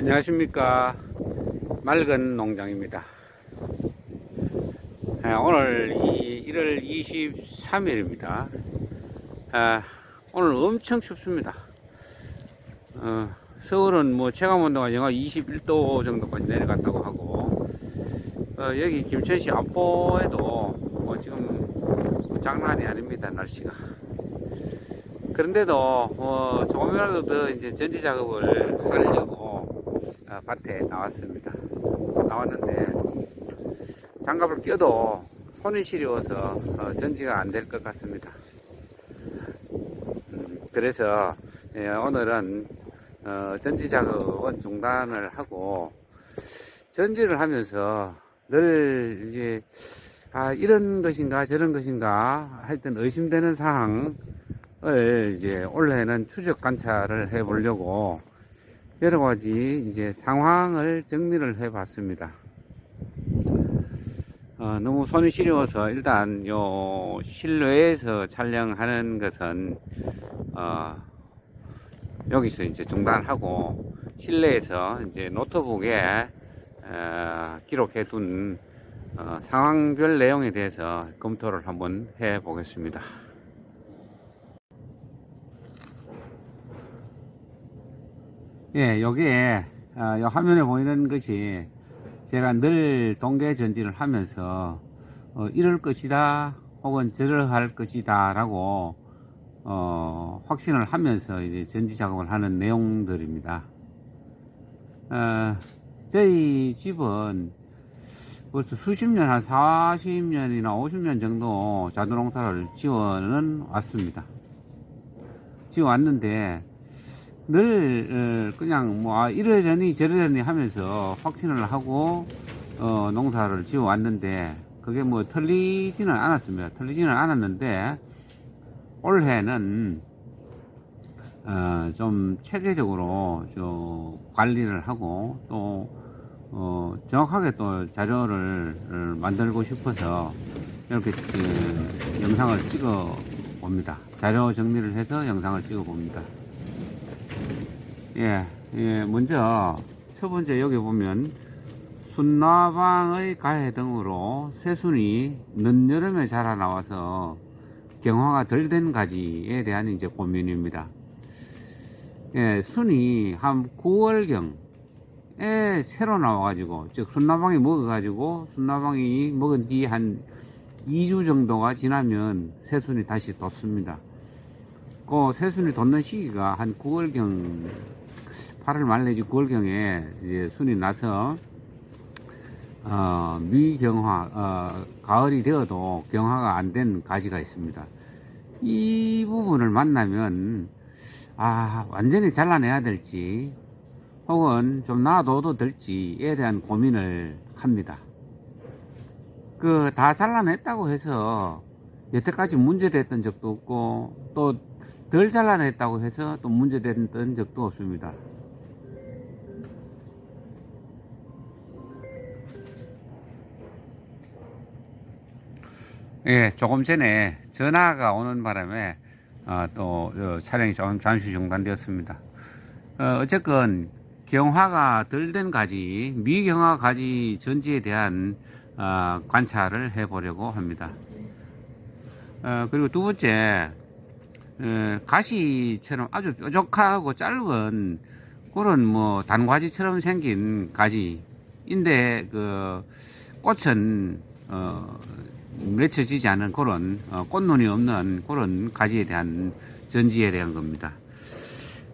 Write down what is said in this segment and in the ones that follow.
안녕하십니까. 맑은 농장입니다. 오늘 1월 23일입니다. 오늘 엄청 춥습니다. 서울은 뭐 체감온도가 영하 21도 정도까지 내려갔다고 하고, 여기 김천시 안보에도 지금 장난이 아닙니다, 날씨가. 그런데도 조금이라도 더 이제 전지 작업을 하려고 밭에 나왔는데 장갑을 껴도 손이 시려워서 전지가 안 될 것 같습니다. 그래서 오늘은 전지 작업은 중단을 하고, 전지를 하면서 늘 이제 이런 것인가 저런 것인가 하여튼 의심되는 사항을 이제 올해는 추적 관찰을 해 보려고 여러 가지 이제 상황을 정리를 해 봤습니다. 너무 손이 시려워서 일단 요 실내에서 촬영하는 것은 여기서 이제 중단하고, 실내에서 이제 노트북에 기록해 둔 상황별 내용에 대해서 검토를 한번 해 보겠습니다. 예, 여기에 이 화면에 보이는 것이 제가 늘 동계 전지를 하면서 이럴 것이다 혹은 저럴 것이다 라고 확신을 하면서 이제 전지 작업을 하는 내용들입니다. 저희 집은 벌써 수십 년, 한 40년이나 50년 정도 자두농사를 지어는 왔습니다. 지어왔는데 늘 그냥 뭐 이러려니 저러려니 하면서 확신을 하고 농사를 지어 왔는데, 그게 뭐 틀리지는 않았습니다. 틀리지는 않았는데 올해는 좀 체계적으로 좀 관리를 하고 또 정확하게 또 자료를 만들고 싶어서 이렇게 영상을 찍어 봅니다. 자료 정리를 해서 영상을 찍어 봅니다. 예, 먼저 첫 번째 여기 보면 순나방의 가해 등으로 새순이 늦여름에 자라나와서 경화가 덜 된 가지에 대한 이제 고민입니다. 예, 순이 한 9월경에 새로 나와가지고, 즉 순나방이 먹어가지고 순나방이 먹은 뒤 한 2주 정도가 지나면 새순이 다시 돋습니다. 그 새순이 돋는 시기가 한 9월경, 8월 말 내지 9월경에 이제 순이 나서 미경화, 가을이 되어도 경화가 안 된 가지가 있습니다. 이 부분을 만나면 완전히 잘라내야 될지 혹은 좀 놔둬도 될지에 대한 고민을 합니다. 다 잘라냈다고 해서 여태까지 문제됐던 적도 없고, 또 덜 잘라냈다고 해서 또 문제됐던 적도 없습니다. 예, 조금 전에 전화가 오는 바람에 또 촬영이 좀 잠시 중단되었습니다. 어쨌건 경화가 덜 된 가지, 미경화 가지 전지에 대한 관찰을 해 보려고 합니다. 그리고 두 번째, 가시처럼 아주 뾰족하고 짧은 그런 뭐 단과지처럼 생긴 가지인데, 꽃은 맺혀지지 않은 그런 꽃눈이 없는 그런 가지에 대한 전지에 대한 겁니다.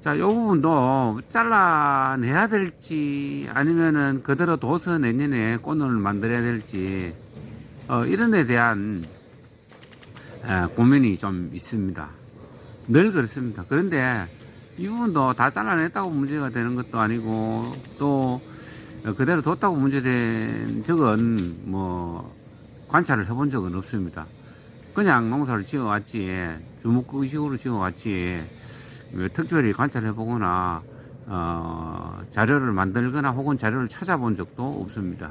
자, 이 부분도 잘라내야 될지 아니면은 그대로 둬서 내년에 꽃눈을 만들어야 될지 이런 데 대한 고민이 좀 있습니다. 늘 그렇습니다. 그런데 이 부분도 다 잘라냈다고 문제가 되는 것도 아니고, 또 그대로 뒀다고 문제된 적은 뭐 관찰을 해본 적은 없습니다. 그냥 농사를 지어왔지, 주목의식으로 지어왔지, 특별히 관찰해보거나 자료를 만들거나 혹은 자료를 찾아본 적도 없습니다.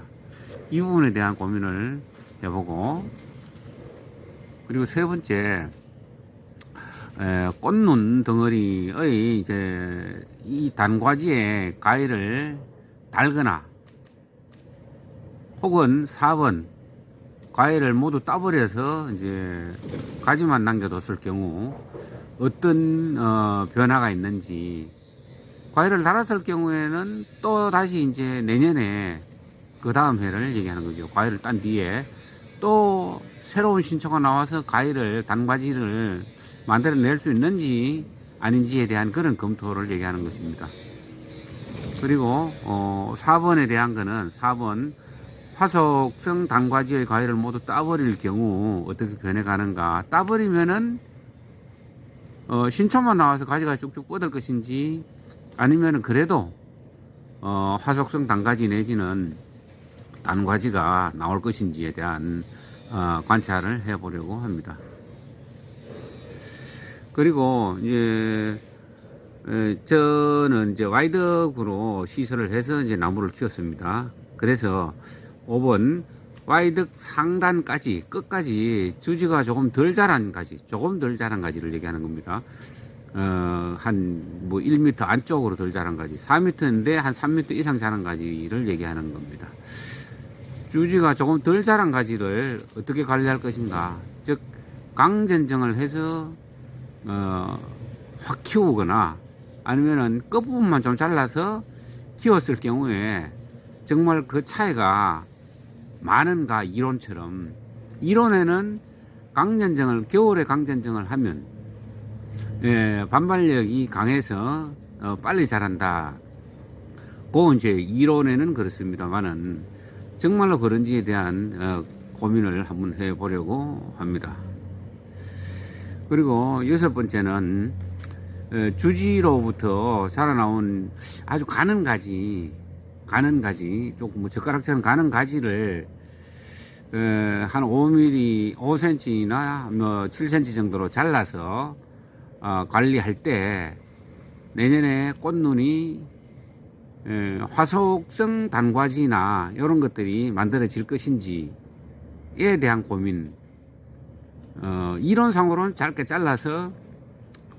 이 부분에 대한 고민을 해보고, 그리고 세 번째, 꽃눈 덩어리의 이제 이 단과지에 가위를 달거나 혹은 4번 과일을 모두 따버려서 이제 가지만 남겨뒀을 경우 어떤 변화가 있는지, 과일을 달았을 경우에는 또 다시 이제 내년에 그 다음 해를 얘기하는 거죠. 과일을 딴 뒤에 또 새로운 신초가 나와서 과일을 단과지를 만들어낼 수 있는지 아닌지에 대한 그런 검토를 얘기하는 것입니다. 그리고 4번에 대한 거는 4번 화속성 단과지의 과일을 모두 따버릴 경우 어떻게 변해가는가. 따버리면은 신초만 나와서 가지가 쭉쭉 뻗을 것인지, 아니면은 그래도 화속성 단과지 내지는 단과지가 나올 것인지에 대한 관찰을 해보려고 합니다. 그리고 이제 저는 이제 와이덕으로 시설을 해서 이제 나무를 키웠습니다. 그래서 5번 와이덕 상단까지 끝까지 주지가 조금 덜 자란 가지를 얘기하는 겁니다. 한 뭐 1m 안쪽으로 덜 자란 가지, 4m인데 한 3m 이상 자란 가지를 얘기하는 겁니다. 주지가 조금 덜 자란 가지를 어떻게 관리할 것인가, 즉 강전정을 해서 확 키우거나 아니면은 끝부분만 좀 잘라서 키웠을 경우에 정말 그 차이가 많은가. 이론에는 겨울에 강전정을 하면 반발력이 강해서 빨리 자란다. 그 이제 이론에는 그렇습니다만은 정말로 그런지에 대한 고민을 한번 해보려고 합니다. 그리고 6번째는 주지로부터 자라나온 아주 가는 가지, 조금 뭐 젓가락처럼 가는 가지를 한 5mm, 5cm나 뭐 7cm 정도로 잘라서 관리할 때 내년에 꽃눈이 화속성 단과지나 이런 것들이 만들어질 것인지에 대한 고민. 이론상으로는 짧게 잘라서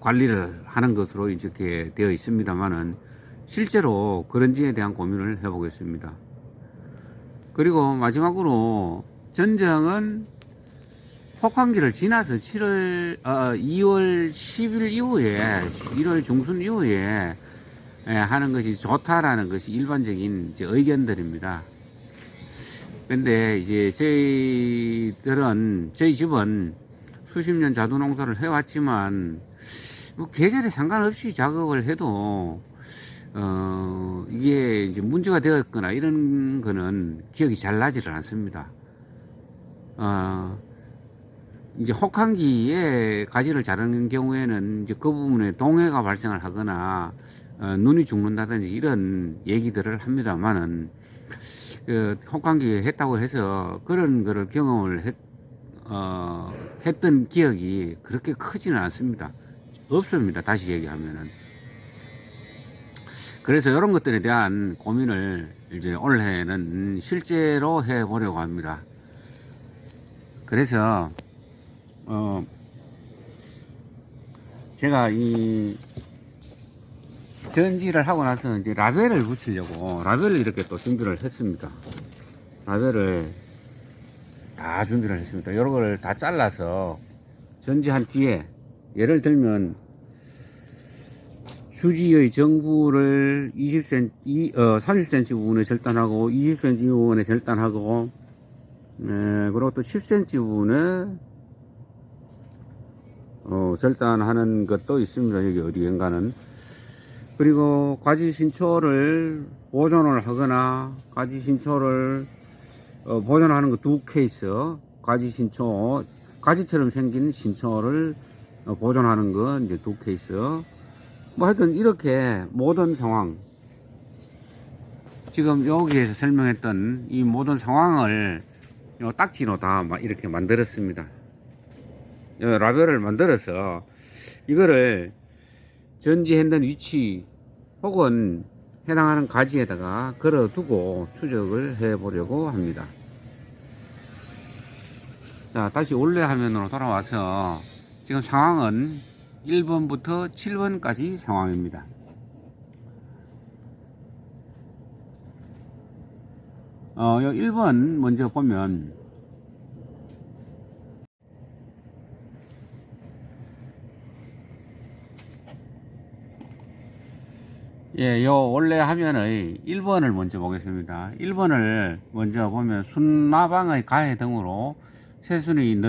관리를 하는 것으로 이렇게 되어 있습니다만은 실제로 그런지에 대한 고민을 해보겠습니다. 그리고 마지막으로 전정은 혹한기를 지나서 2월 10일 이후에, 1월 중순 이후에 하는 것이 좋다라는 것이 일반적인 이제 의견들입니다. 근데 이제 저희 집은 수십 년 자두농사를 해왔지만 뭐 계절에 상관없이 작업을 해도 이게 이제 문제가 되었거나 이런 거는 기억이 잘 나지를 않습니다. 이제 혹한기에 가지를 자르는 경우에는 이제 그 부분에 동해가 발생을 하거나 눈이 죽는다든지 이런 얘기들을 합니다만은 혹한기에 했다고 해서 그런 거를 경험을 했던 기억이 그렇게 크지는 않습니다. 없습니다. 다시 얘기하면은. 그래서 이런 것들에 대한 고민을 이제 올해는 실제로 해보려고 합니다. 그래서 제가 이 전지를 하고 나서 이제 라벨을 붙이려고 라벨을 이렇게 또 준비를 했습니다. 라벨을 다 준비를 했습니다. 이런 걸 다 잘라서 전지한 뒤에, 예를 들면 주지의 정부를 30cm 부분에 절단하고 20cm 부분에 절단하고 그리고 또 10cm 부분에 절단하는 것도 있습니다. 여기 어디엔가는. 그리고 가지 신초를 보존을 하거나 가지 신초를 보존하는 거 2케이스, 가지 신초, 가지처럼 생긴 신초를 보존하는 거 이제 2케이스. 뭐 하여튼 이렇게 모든 상황, 지금 여기에서 설명했던 이 모든 상황을 딱지로 다 이렇게 만들었습니다. 라벨을 만들어서 이거를 전지했던 위치 혹은 해당하는 가지에다가 걸어두고 추적을 해 보려고 합니다. 자, 다시 원래 화면으로 돌아와서 지금 상황은 1번부터 7번까지 상황입니다. 요 1번 먼저 보면, 예, 요 원래 화면의 1번을 먼저 보겠습니다. 1번을 먼저 보면 순나방의 가해 등으로 새순이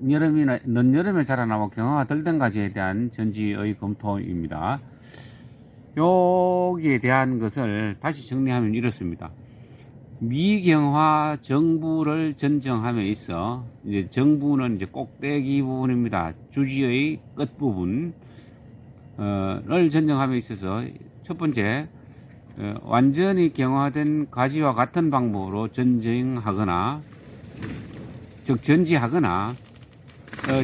늦여름에 자라나고 경화가 덜 된 가지에 대한 전지의 검토입니다. 여기에 대한 것을 다시 정리하면 이렇습니다. 미경화 정부를 전정함에 있어, 이제 정부는 이제 꼭대기 부분입니다. 주지의 끝부분, 를 전정함에 있어서 첫 번째, 완전히 경화된 가지와 같은 방법으로 전정하거나, 즉 전지하거나,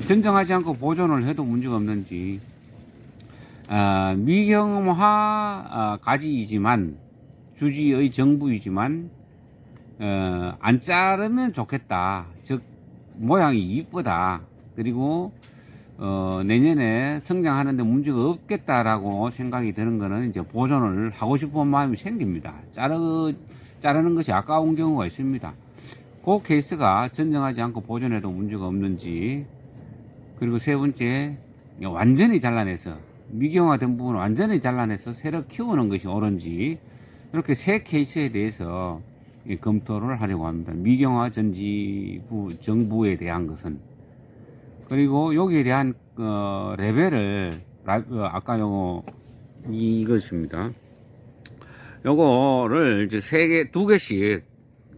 전정하지 않고 보존을 해도 문제가 없는지, 미경화 가지이지만 주지의 정부이지만 안 자르면 좋겠다. 즉 모양이 이쁘다. 그리고 내년에 성장하는데 문제가 없겠다라고 생각이 드는 거는 이제 보존을 하고 싶은 마음이 생깁니다. 자르는 것이 아까운 경우가 있습니다. 그 케이스가 전정하지 않고 보존해도 문제가 없는지, 그리고 세 번째, 완전히 잘라내서, 미경화된 부분을 완전히 잘라내서 새로 키우는 것이 옳은지, 이렇게 세 케이스에 대해서 검토를 하려고 합니다. 미경화 정부에 대한 것은. 그리고 여기에 대한 레벨을 아까 이것입니다. 요거를 이제 두 개씩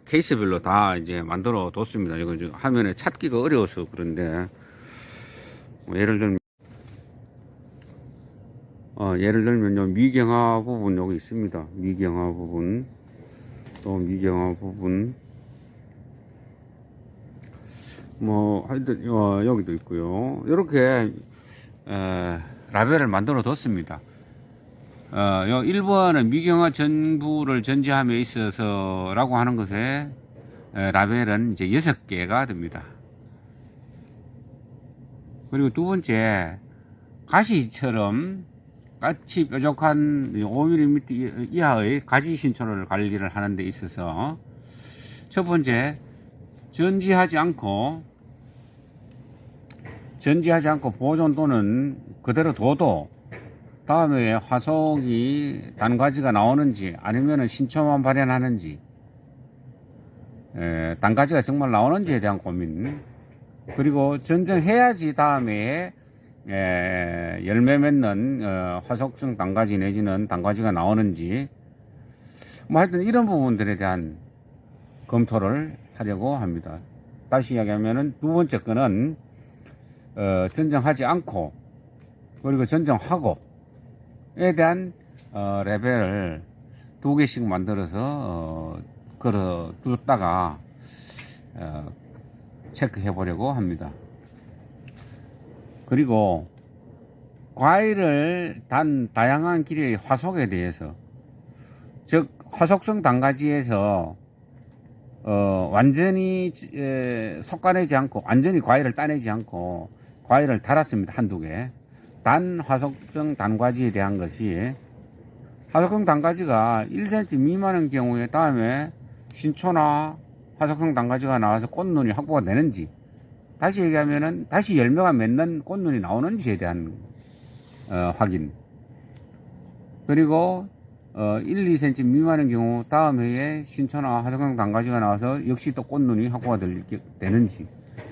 케이스별로 다 이제 만들어 뒀습니다. 이거 화면에 찾기가 어려워서 그런데, 예를 들면 요 미경화 부분 여기 있습니다. 미경화 부분, 또 미경화 부분, 하여튼 여기도 있고요. 이렇게 라벨을 만들어 뒀습니다. 요 1번은 미경화 정부를 전지함에 있어서 라고 하는 것에 라벨은 이제 6개가 됩니다. 그리고 두 번째, 가시처럼 까치 뾰족한 5mm 이하의 가지 신초를 관리를 하는 데 있어서, 첫 번째, 전지하지 않고 보존 또는 그대로 둬도 다음에 화석이 단가지가 나오는지 아니면 신초만 발현하는지, 단가지가 정말 나오는지에 대한 고민, 그리고 전정해야지 다음에 열매 맺는 화석성 단가지 내지는 단가지가 나오는지, 하여튼 이런 부분들에 대한 검토를 하려고 합니다. 다시 이야기하면은 두 번째 거는 전정하지 않고 그리고 전정하고에 대한 레벨을 두 개씩 만들어서 걸어 뒀다가 체크해 보려고 합니다. 그리고 과일을 단 다양한 길의 화석에 대해서, 즉 화석성 단가지에서 완전히 솎아내지 않고, 완전히 과일을 따내지 않고 과일을 달았습니다. 한두 개. 단 화석성 단가지에 대한 것이, 화석성 단가지가 1cm 미만인 경우에 다음에 신초나 화석성 단가지가 나와서 꽃눈이 확보가 되는지, 다시 얘기하면은 다시 열매가 맺는 꽃눈이 나오는지에 대한 확인. 그리고 1, 2cm 미만인 경우 다음 해에 신초나 화석성 단가지가 나와서 역시 또 꽃눈이 확보가 되는지,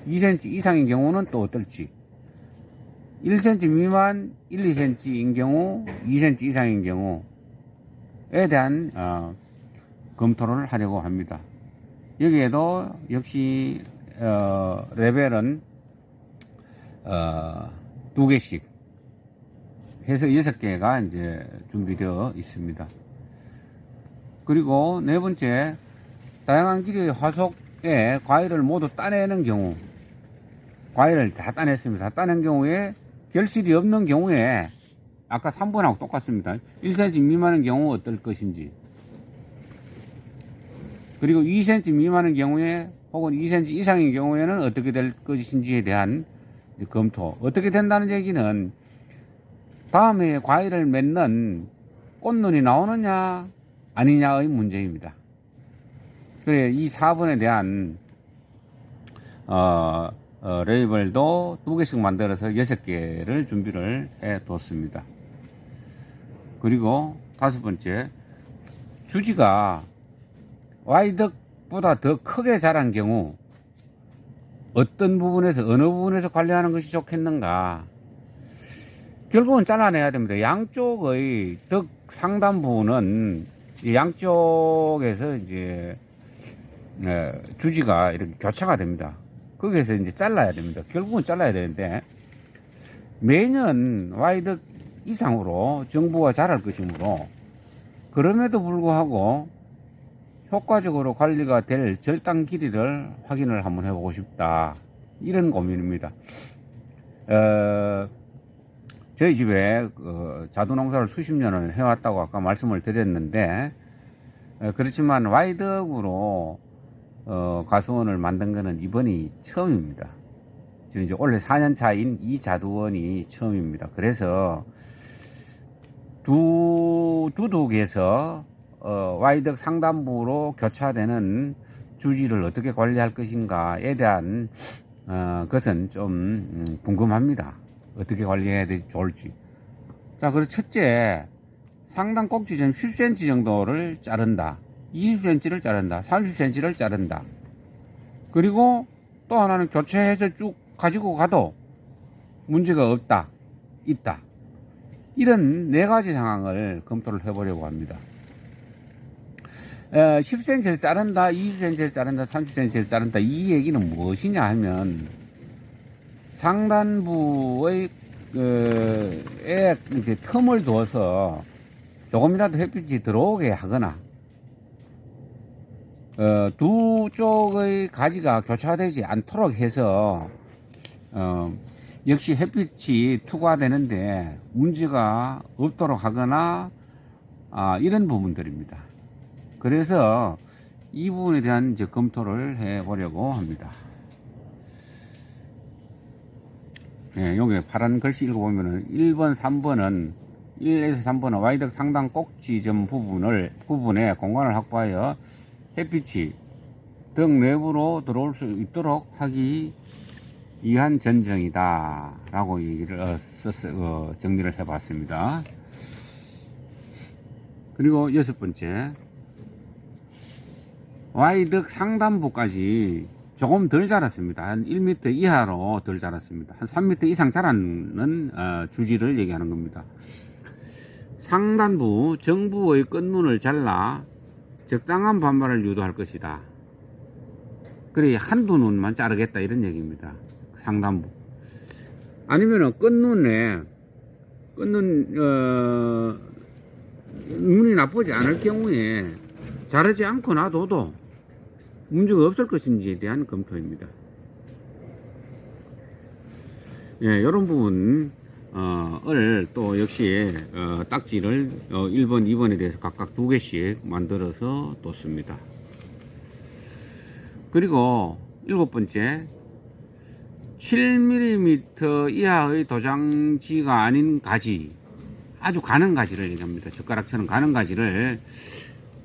2cm 이상인 경우는 또 어떨지, 1cm 미만 1, 2cm인 경우, 2cm 이상인 경우에 대한 검토를 하려고 합니다. 여기에도 역시 레벨은 두 개씩 해서 6개가 이제 준비되어 있습니다. 그리고 네 번째, 다양한 길이의 화석에 과일을 모두 따내는 경우, 과일을 다 따냈습니다. 다 따낸 경우에 결실이 없는 경우에 아까 3번하고 똑같습니다. 1cm 미만인 경우 어떨 것인지, 그리고 2cm 미만인 경우에 혹은 2cm 이상인 경우에는 어떻게 될 것인지에 대한 이제 검토. 어떻게 된다는 얘기는 다음에 과일을 맺는 꽃눈이 나오느냐 아니냐의 문제입니다. 그래 이 4번에 대한 레이블도 2개씩 만들어서 6개를 준비를 해 뒀습니다. 그리고 5번째, 주지가 Y덕보다 더 크게 자란 경우 어떤 부분에서 어느 부분에서 관리하는 것이 좋겠는가. 결국은 잘라내야 됩니다. 양쪽의 덕 상단 부분은 양쪽에서 이제 주지가 이렇게 교차가 됩니다. 거기에서 이제 잘라야 됩니다. 결국은 잘라야 되는데 매년 Y덕 이상으로 정부가 자랄 것이므로 그럼에도 불구하고 효과적으로 관리가 될 절단 길이를 확인을 한번 해보고 싶다. 이런 고민입니다. 저희 집에 자두농사를 수십 년을 해왔다고 아까 말씀을 드렸는데 그렇지만 Y덕으로 가수원을 만든 거는 이번이 처음입니다. 지금 이제 올해 4년 차인 이 자두원이 처음입니다. 그래서 두둑에서 Y덕 상단부로 교차되는 주지를 어떻게 관리할 것인가에 대한 것은 좀 궁금합니다. 어떻게 관리해야 될지 좋을지. 자, 그래서 첫째, 상단 꼭지점 10cm 정도를 자른다. 20cm를 자른다. 30cm를 자른다. 그리고 또 하나는 교체해서 쭉 가지고 가도 문제가 없다. 있다. 이런 4가지 상황을 검토를 해보려고 합니다. 10cm를 자른다, 20cm를 자른다, 30cm를 자른다. 이 얘기는 무엇이냐 하면 상단부의 이제 틈을 두어서 조금이라도 햇빛이 들어오게 하거나 두 쪽의 가지가 교차되지 않도록 해서 역시 햇빛이 투과되는데 문제가 없도록 하거나 이런 부분들입니다. 그래서 이 부분에 대한 이제 검토를 해 보려고 합니다. 예, 여기 파란 글씨 읽어보면은 1번, 3번은 1에서 3번은 Y덕 상단 꼭지점 부분에 공간을 확보하여 햇빛이 덕 내부로 들어올 수 있도록 하기 위한 전정이다 라고 얘기를 정리를 해 봤습니다. 그리고 6번째, Y덕 상단부까지 조금 덜 자랐습니다. 한 1m 이하로 덜 자랐습니다. 한 3m 이상 자라는 주지를 얘기하는 겁니다. 상단부 정부의 끝눈을 잘라 적당한 반발을 유도할 것이다. 그래 한두 눈만 자르겠다 이런 얘기입니다. 상단부. 아니면은 끝눈 눈이 나쁘지 않을 경우에 자르지 않고 놔둬도 문제가 없을 것인지에 대한 검토입니다. 예, 이런 부분을 또 역시 딱지를 1번, 2번에 대해서 각각 2개씩 만들어서 뒀습니다. 그리고 7번째, 7mm 이하의 도장지가 아닌 가지, 아주 가는 가지를 얘기합니다. 젓가락처럼 가는 가지를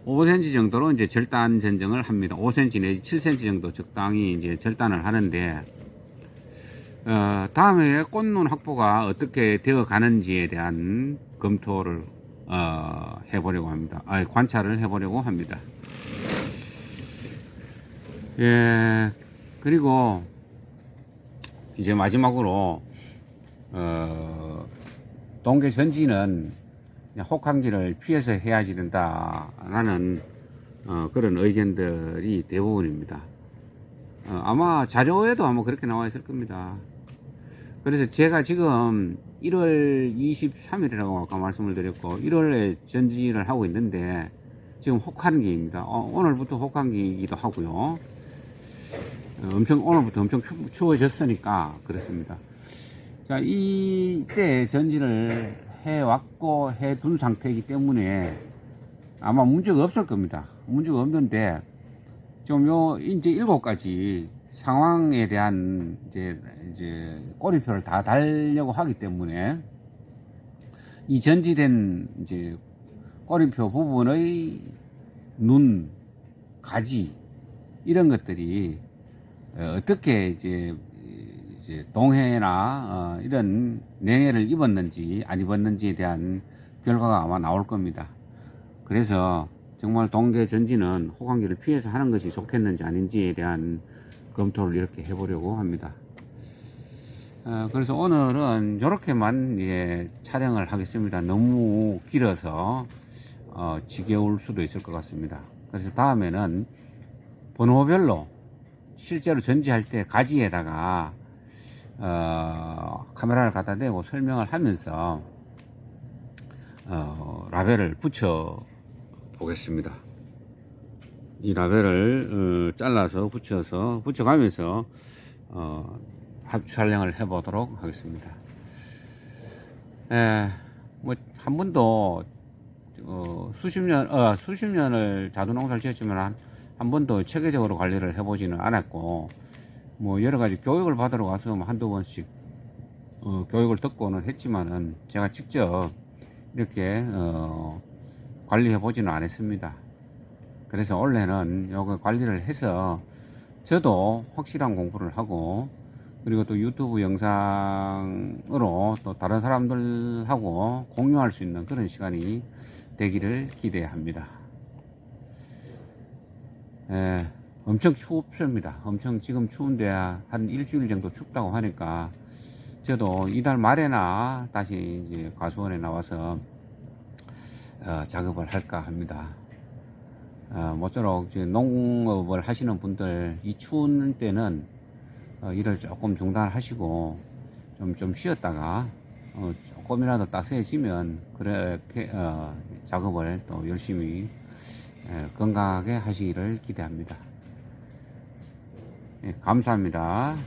5cm 정도로 이제 절단 전정을 합니다. 5cm 내지 7cm 정도 적당히 이제 절단을 하는데, 다음에 꽃눈 확보가 어떻게 되어 가는지에 대한 검토를, 해보려고 합니다. 관찰을 해보려고 합니다. 예, 그리고 이제 마지막으로, 동계 전지는 혹한기를 피해서 해야지 된다라는 그런 의견들이 대부분입니다. 아마 자료에도 아마 그렇게 나와 있을 겁니다. 그래서 제가 지금 1월 23일이라고 아까 말씀을 드렸고 1월에 전지를 하고 있는데 지금 혹한기입니다. 오늘부터 혹한기이기도 하고요. 오늘부터 엄청 추워졌으니까 그렇습니다. 자, 이때 전지를 해왔고 해둔 상태이기 때문에 아마 문제가 없을 겁니다. 문제가 없는데 지금 이제 7가지 상황에 대한 이제 꼬리표를 다 달려고 하기 때문에 이 전지된 이제 꼬리표 부분의 눈, 가지 이런 것들이 어떻게 이제 동해나 이런 냉해를 입었는지 안 입었는지에 대한 결과가 아마 나올 겁니다. 그래서 정말 동계 전지는 호강기를 피해서 하는 것이 좋겠는지 아닌지에 대한 검토를 이렇게 해보려고 합니다. 그래서 오늘은 이렇게만 촬영을 하겠습니다. 너무 길어서 지겨울 수도 있을 것 같습니다. 그래서 다음에는 번호별로 실제로 전지할 때 가지에다가 카메라를 갖다 대고 설명을 하면서 라벨을 붙여 보겠습니다. 이 라벨을 잘라서 붙여가면서 촬영을 해 보도록 하겠습니다. 뭐 한 번도 수십 년을 자두농사를 지었지만 한 번도 체계적으로 관리를 해보지는 않았고, 뭐 여러 가지 교육을 받으러 가서 뭐 한두 번씩 교육을 듣고는 했지만은 제가 직접 이렇게 관리해 보지는 않았습니다. 그래서 원래는 요거 관리를 해서 저도 확실한 공부를 하고, 그리고 또 유튜브 영상으로 또 다른 사람들하고 공유할 수 있는 그런 시간이 되기를 기대합니다. 엄청 춥습니다. 엄청 지금 추운데 한 일주일 정도 춥다고 하니까 저도 이달 말에나 다시 이제 과수원에 나와서 작업을 할까 합니다. 모쪼록 이제 농업을 하시는 분들 이 추운 때는 일을 조금 중단하시고 좀 쉬었다가 조금이라도 따스해지면 그렇게 작업을 또 열심히 건강하게 하시기를 기대합니다. 감사합니다.